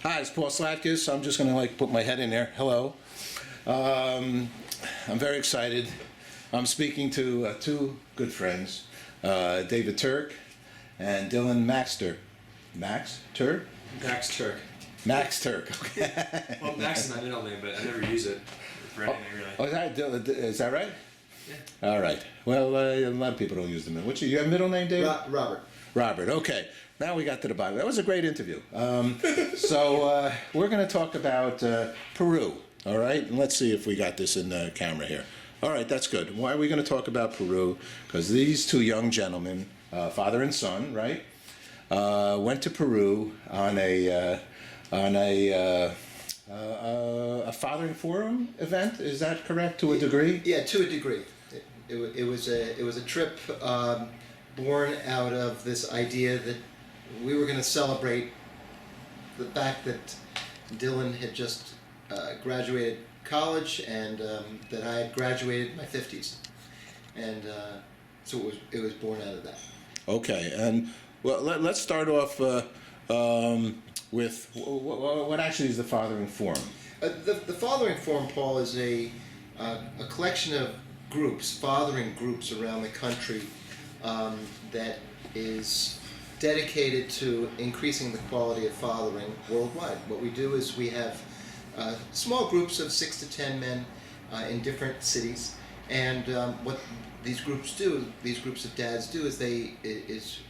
Hi, it's Paul Slatkus. I'm just going to put my head in there. Hello. I'm very excited. I'm speaking to two good friends, David Turk and Dylan Maxter. Max Turk? Max Turk. Max Turk. Okay. Well, Max is my middle name, but I never use it for anything really. Is that right? Yeah. All right. Well, a lot of people don't use the middle. You have a middle name, David? Robert. Robert. Okay. Now we got to the bottom. That was a great interview. So we're going to talk about Peru. All right. And let's see if we got this in the camera here. All right. That's good. Why are we going to talk about Peru? Because these two young gentlemen, father and son, right, went to Peru on a fathering forum event. Is that correct? To a degree? Yeah, to a degree. It was a trip born out of this idea that we were going to celebrate the fact that Dylan had just graduated college and that I had graduated in my 50s, and so it was born out of that. Okay, and well, let's start off with what actually is the Fathering Forum. The Fathering Forum, Paul, is a collection of groups, fathering groups around the country that is dedicated to increasing the quality of fathering worldwide. What we do is we have small groups of 6 to 10 men in different cities, and what these groups do, these groups of dads do, is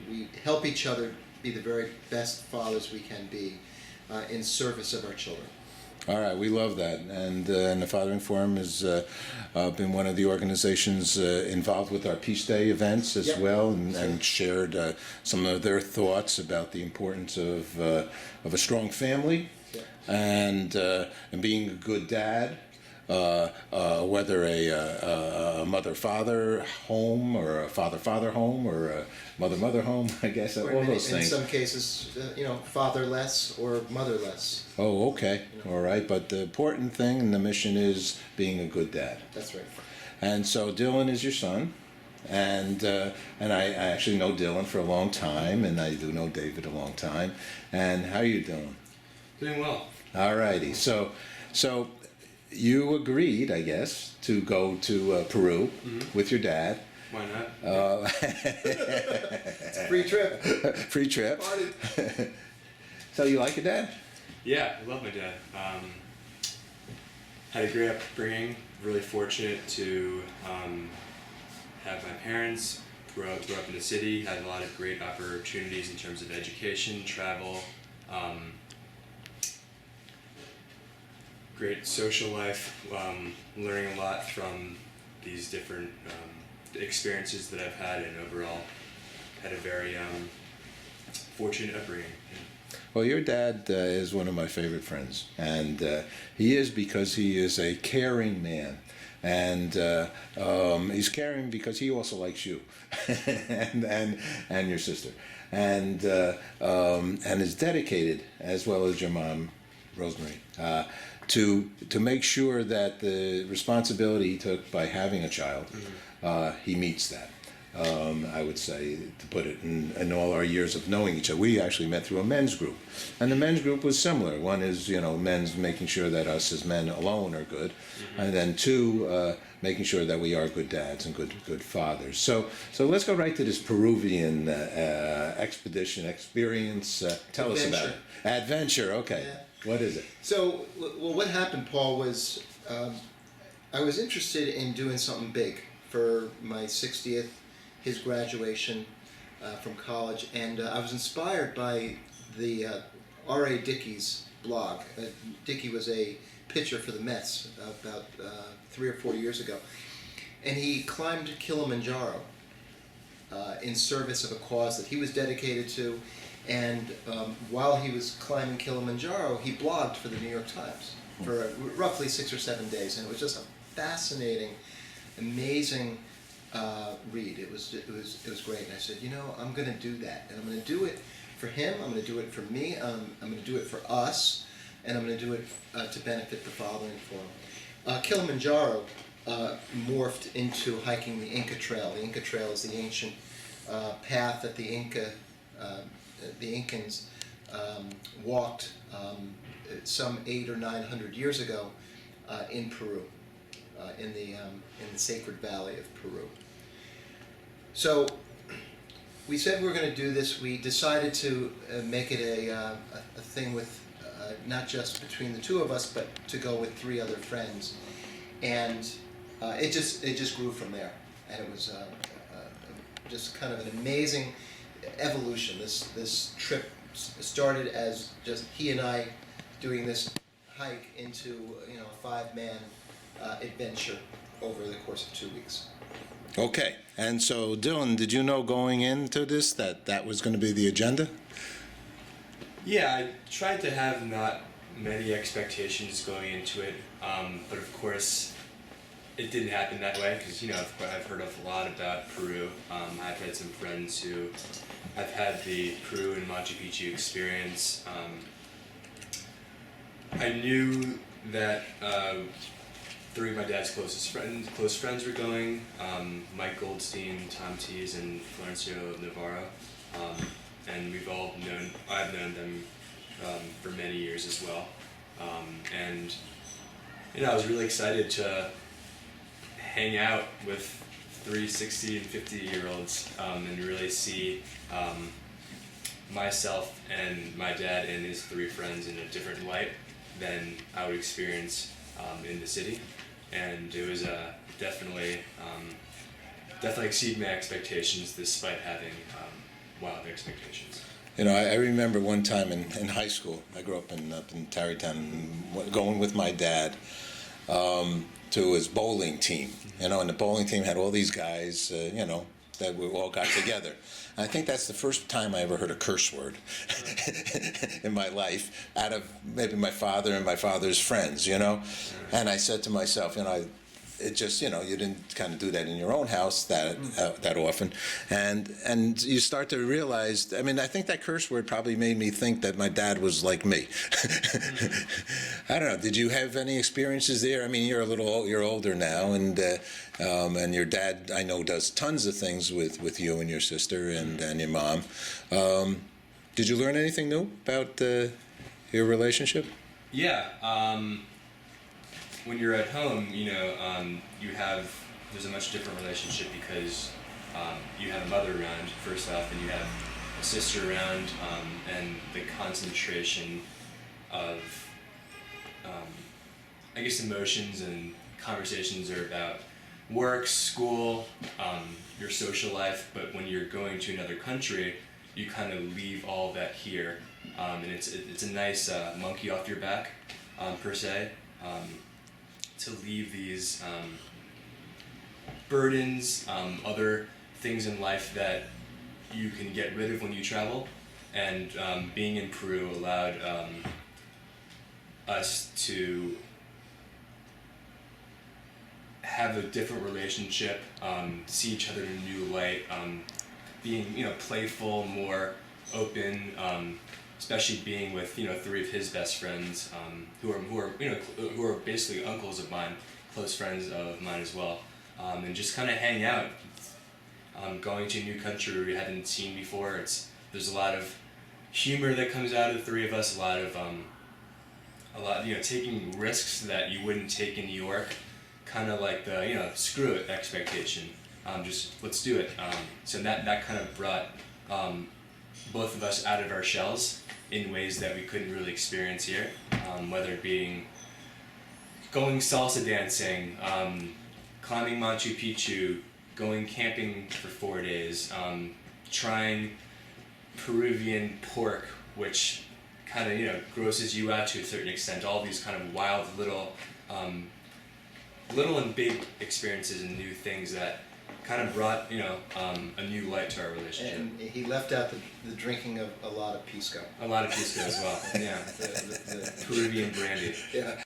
we help each other be the very best fathers we can be in service of our children. All right, we love that, and the Fathering Forum has been one of the organizations involved with our Peace Day events as well, and shared some of their thoughts about the importance of a strong family, and being a good dad, whether a mother-father home or a father-father home or a mother-mother home, I guess, all those things. In some cases, fatherless or motherless. Oh, okay. All right. But the important thing and the mission is being a good dad. That's right. And so Dylan is your son. And I actually know Dylan for a long time, and I do know David a long time. And how are you doing? Doing well. All righty. So you agreed, I guess, to go to Peru with your dad. Why not? It's a free trip. Free trip. Party. So you like your dad? Yeah, I love my dad. Had a great upbringing. Really fortunate to have my parents grow up in the city. Had a lot of great opportunities in terms of education, travel, great social life. Learning a lot from these different experiences that I've had, and overall had a very fortunate upbringing. Well, your dad is one of my favorite friends, and he is because he is a caring man, and he's caring because he also likes you, and your sister, and is dedicated, as well as your mom, Rosemary, to make sure that the responsibility he took by having a child, he meets that. I would say, to put it in all our years of knowing each other. We actually met through a men's group, and the men's group was similar. One is, men's making sure that us as men alone are good, and then two, making sure that we are good dads and good fathers. So let's go right to this Peruvian expedition experience. Tell us about it. Adventure. Okay. Yeah. What is it? So, well, what happened, Paul, was I was interested in doing something big for my 60th, his graduation from college, and I was inspired by the R.A. Dickey's blog. Dickey was a pitcher for the Mets about 3 or 4 years ago, and he climbed Kilimanjaro in service of a cause that he was dedicated to, and while he was climbing Kilimanjaro, he blogged for the New York Times for roughly 6 or 7 days, and it was just a fascinating, amazing read. It was great, and I said, I'm going to do that, and I'm going to do it for him. I'm going to do it for me. I'm going to do it for us, and I'm going to do it to benefit the Fathering Forum. Kilimanjaro morphed into hiking the Inca Trail. The Inca Trail is the ancient path that the Incans walked some 800 or 900 years ago in Peru, in the Sacred Valley of Peru. So we said we were going to do this. We decided to make it a thing with not just between the two of us, but to go with 3 other friends, and it just grew from there, and it was just kind of an amazing evolution. This trip started as just he and I doing this hike into a 5-man adventure over the course of 2 weeks. Okay, and so Dylan, did you know going into this that was going to be the agenda? Yeah, I tried to have not many expectations going into it, but of course it didn't happen that way because I've heard a lot about Peru. I've had some friends who have had the Peru and Machu Picchu experience. I knew that 3 of my dad's close friends were going, Mike Goldstein, Tom Tees, and Florencio Navarro, and I've known them for many years as well, and I was really excited to hang out with 3 60 and 50-year-olds and really see myself and my dad and his 3 friends in a different light than I would experience in the city, and it was definitely exceeded my expectations despite having wild expectations. I remember one time in high school. I grew up in Tarrytown, going with my dad to his bowling team. And the bowling team had all these guys, that we all got together. And I think that's the first time I ever heard a curse word in my life out of maybe my father and my father's friends, And I said to myself, it just, you didn't kind of do that in your own house that often. And you start to realize, I think that curse word probably made me think that my dad was like me. I don't know, did you have any experiences there? You're older now, and your dad, I know, does tons of things with you and your sister and your mom. Did you learn anything new about your relationship? Yeah. When you're at home, there's a much different relationship because you have a mother around, first off, and you have a sister around, and the concentration of, emotions and conversations are about work, school, your social life, but when you're going to another country, you kind of leave all that here, and it's a nice monkey off your back, per se. To leave these burdens, other things in life that you can get rid of when you travel, and being in Peru allowed us to have a different relationship, see each other in a new light, being playful, more open, especially being with 3 of his best friends, who are basically uncles of mine, close friends of mine as well, and just kind of hang out, going to a new country we hadn't seen before. There's a lot of humor that comes out of the 3 of us, a lot taking risks that you wouldn't take in New York, kind of like the screw it expectation, just let's do it. So that kind of brought both of us out of our shells in ways that we couldn't really experience here, whether it being going salsa dancing, climbing Machu Picchu, going camping for 4 days, trying Peruvian pork, which kind of grosses you out to a certain extent. All these kind of wild little and big experiences and new things that kind of brought a new light to our relationship. And he left out the drinking of a lot of pisco. A lot of pisco as well. Yeah, the Peruvian brandy. Yeah.